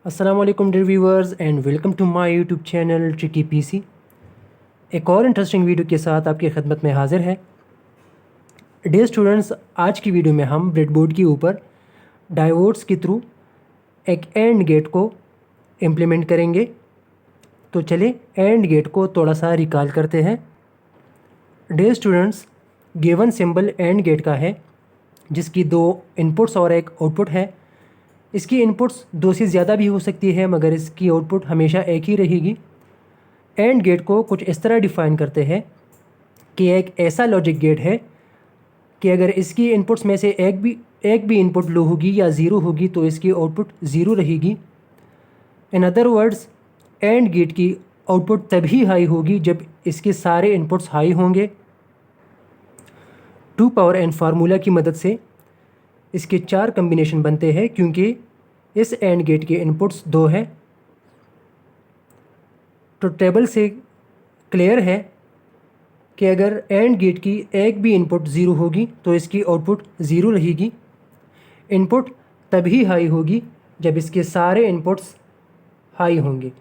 अस्सलाम वालेकुम dear viewers and welcome to my YouTube channel tricky PC. एक और इंटरेस्टिंग वीडियो के साथ आपकी खिदमत में हाजिर है। डियर स्टूडेंट्स, आज की वीडियो में हम ब्रेडबोर्ड के ऊपर डायोड्स के थ्रू एक एंड गेट को इम्प्लीमेंट करेंगे। तो चलिए एंड गेट को थोड़ा सा रिकॉल करते हैं। Dear students, given symbol and gate का है जिसकी दो इनपुट्स और एक आउटपुट है। इसकी इनपुट्स दो से ज़्यादा भी हो सकती है मगर इसकी आउटपुट हमेशा एक ही रहेगी। एंड गेट को कुछ इस तरह डिफ़ाइन करते हैं कि एक ऐसा लॉजिक गेट है कि अगर इसकी इनपुट्स में से एक भी इनपुट लो होगी या ज़ीरो होगी तो इसकी आउटपुट ज़ीरो रहेगी। In other words, and gate की आउटपुट तभी हाई होगी जब इसके सारे इनपुट्स हाई होंगे। 2 पावर n फार्मूला की मदद से इसके 4 कम्बिनेशन बनते हैं क्योंकि इस एंड गेट के इनपुट्स 2 हैं। तो टेबल से क्लियर है कि अगर एंड गेट की एक भी इनपुट ज़ीरो होगी तो इसकी आउटपुट ज़ीरो रहेगी। इनपुट तभी हाई होगी जब इसके सारे इनपुट्स हाई होंगे।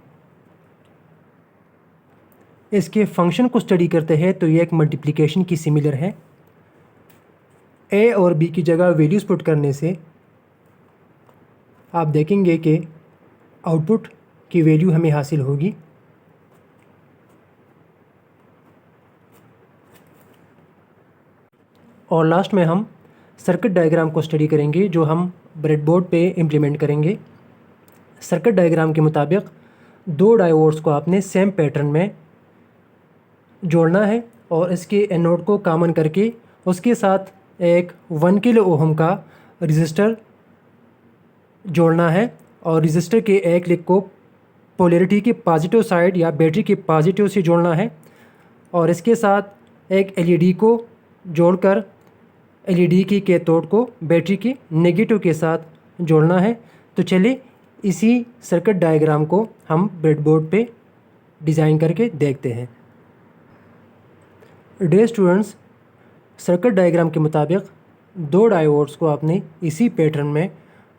इसके फंक्शन को स्टडी करते हैं तो ये एक मल्टीप्लिकेशन की सिमिलर है। ए और बी की जगह वैल्यूज़ पुट करने से आप देखेंगे कि आउटपुट की वैल्यू हमें हासिल होगी। और लास्ट में हम सर्किट डायग्राम को स्टडी करेंगे जो हम ब्रेडबोर्ड पे इम्प्लीमेंट करेंगे। सर्किट डायग्राम के मुताबिक दो डायोड्स को आपने सेम पैटर्न में जोड़ना है और इसके एनोड को कॉमन करके उसके साथ एक 1 किलो ओहम का रजिस्टर जोड़ना है और रजिस्टर के एक लिंक को पोलैरिटी की पॉजिटिव साइड या बैटरी की पॉजिटिव से जोड़ना है और इसके साथ एक एलईडी को जोड़कर एलईडी की कैथोड को बैटरी के नेगेटिव के साथ जोड़ना है। तो चलिए इसी सर्किट डायग्राम को हम ब्रेडबोर्ड पे डिज़ाइन करके देखते हैं। डियर स्टूडेंट्स, सर्किट डायग्राम के मुताबिक दो डायोड्स को आपने इसी पैटर्न में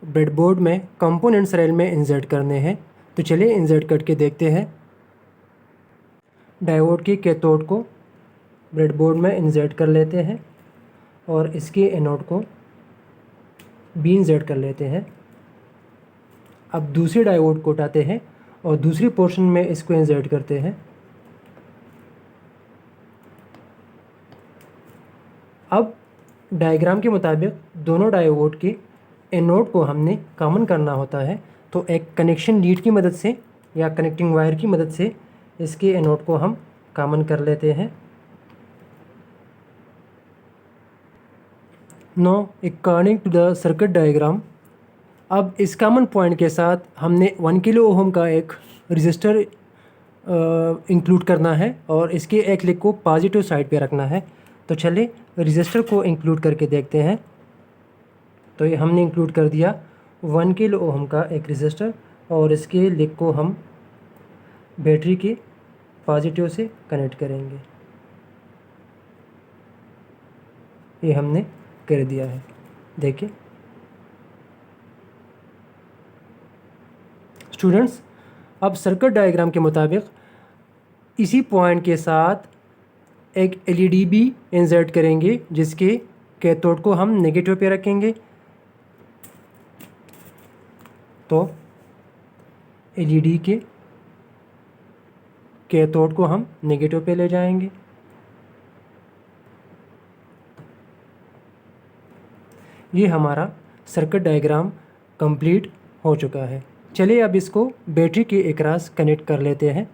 ब्रेडबोर्ड में कंपोनेंट्स रेल में इंसर्ट करने हैं। तो चलिए इंसर्ट करके देखते हैं। डायोड की कैथोड को ब्रेडबोर्ड में इंसर्ट कर लेते हैं और इसके एनोड को भी इंसर्ट कर लेते हैं। अब दूसरे डायोड को उठाते हैं और दूसरी पोर्शन में इसको इंसर्ट करते हैं। अब डायग्राम के मुताबिक दोनों डायोड के एनोड को हमने कॉमन करना होता है। तो एक कनेक्शन लीड की मदद से या कनेक्टिंग वायर की मदद से इसके एनोड को हम कॉमन कर लेते हैं। No according to the circuit diagram, अब इस कॉमन पॉइंट के साथ हमने 1 किलो ओहम का एक रजिस्टर इंक्लूड करना है और इसके एक लिंक को पॉजिटिव साइड पे रखना है। तो चलिए रजिस्टर को इंक्लूड करके देखते हैं। तो ये हमने इंक्लूड कर दिया 1 किलो ओहम का एक रजिस्टर और इसके लिंक को हम बैटरी के पॉजिटिव से कनेक्ट करेंगे। ये हमने कर दिया है, देखिए स्टूडेंट्स। अब सर्किट डायग्राम के मुताबिक इसी पॉइंट के साथ एक एलईडी भी इंसर्ट करेंगे जिसके कैथोड को हम नेगेटिव पे रखेंगे। तो एलईडी के कैथोड को हम नेगेटिव पे ले जाएंगे। ये हमारा सर्किट डायग्राम कंप्लीट हो चुका है। चलिए अब इसको बैटरी के एकरास कनेक्ट कर लेते हैं।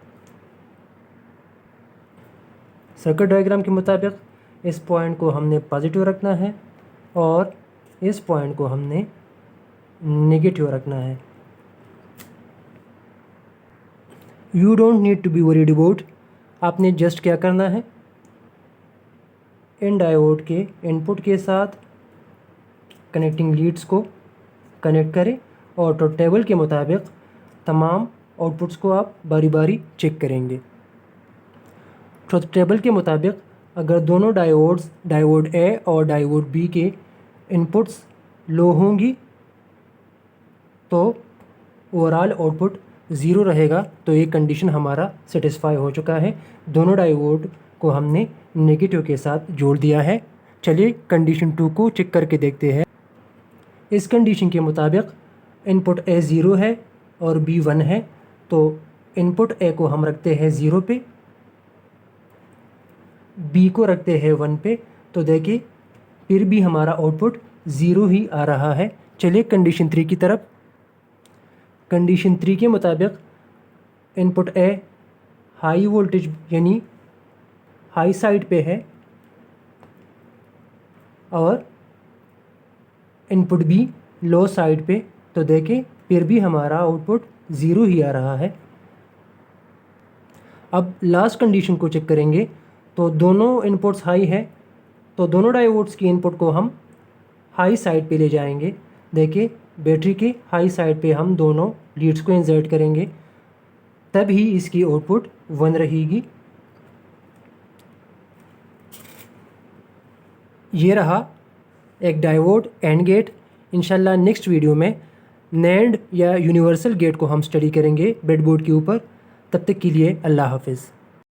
सर्किट डायग्राम के मुताबिक इस पॉइंट को हमने पॉजिटिव रखना है और इस पॉइंट को हमने नेगेटिव रखना है। You don't need to be worried about. आपने जस्ट क्या करना है, इन डायोड के इनपुट के साथ कनेक्टिंग लीड्स को कनेक्ट करें और तो टेबल के मुताबिक तमाम आउटपुट्स को आप बारी बारी चेक करेंगे। तो टेबल के मुताबिक अगर दोनों डायोड ए और डायोड बी के इनपुट्स लो होंगी तो ओवरऑल आउटपुट ज़ीरो रहेगा, तो ये कंडीशन हमारा सेटिस्फाई हो चुका है। दोनों डायोड को हमने नेगेटिव के साथ जोड़ दिया है। चलिए कंडीशन 2 को चेक करके देखते हैं। इस कंडीशन के मुताबिक इनपुट ए ज़ीरो है और बी 1 है, तो इनपुट ए को हम रखते हैं 0 पे, बी को रखते हैं 1 पे, तो देखिए फिर भी हमारा आउटपुट ज़ीरो ही आ रहा है। चलिए कंडीशन 3 की तरफ। कंडीशन 3 के मुताबिक इनपुट ए हाई वोल्टेज यानी हाई साइड पे है और इनपुट बी लो साइड पे, तो देखिए फिर भी हमारा आउटपुट ज़ीरो ही आ रहा है। अब लास्ट कंडीशन को चेक करेंगे, तो दोनों इनपुट्स हाई है, तो दोनों डायोड्स की इनपुट को हम हाई साइड पे ले जाएंगे। देखिए बैटरी के हाई साइड पे हम दोनों लीड्स को इंसर्ट करेंगे, तब ही इसकी आउटपुट 1 रहेगी। ये रहा एक डायोड एंड गेट। इंशाल्लाह नेक्स्ट वीडियो में नैंड या यूनिवर्सल गेट को हम स्टडी करेंगे ब्रेडबोर्ड के ऊपर। तब तक के लिए अल्लाह हाफिज़।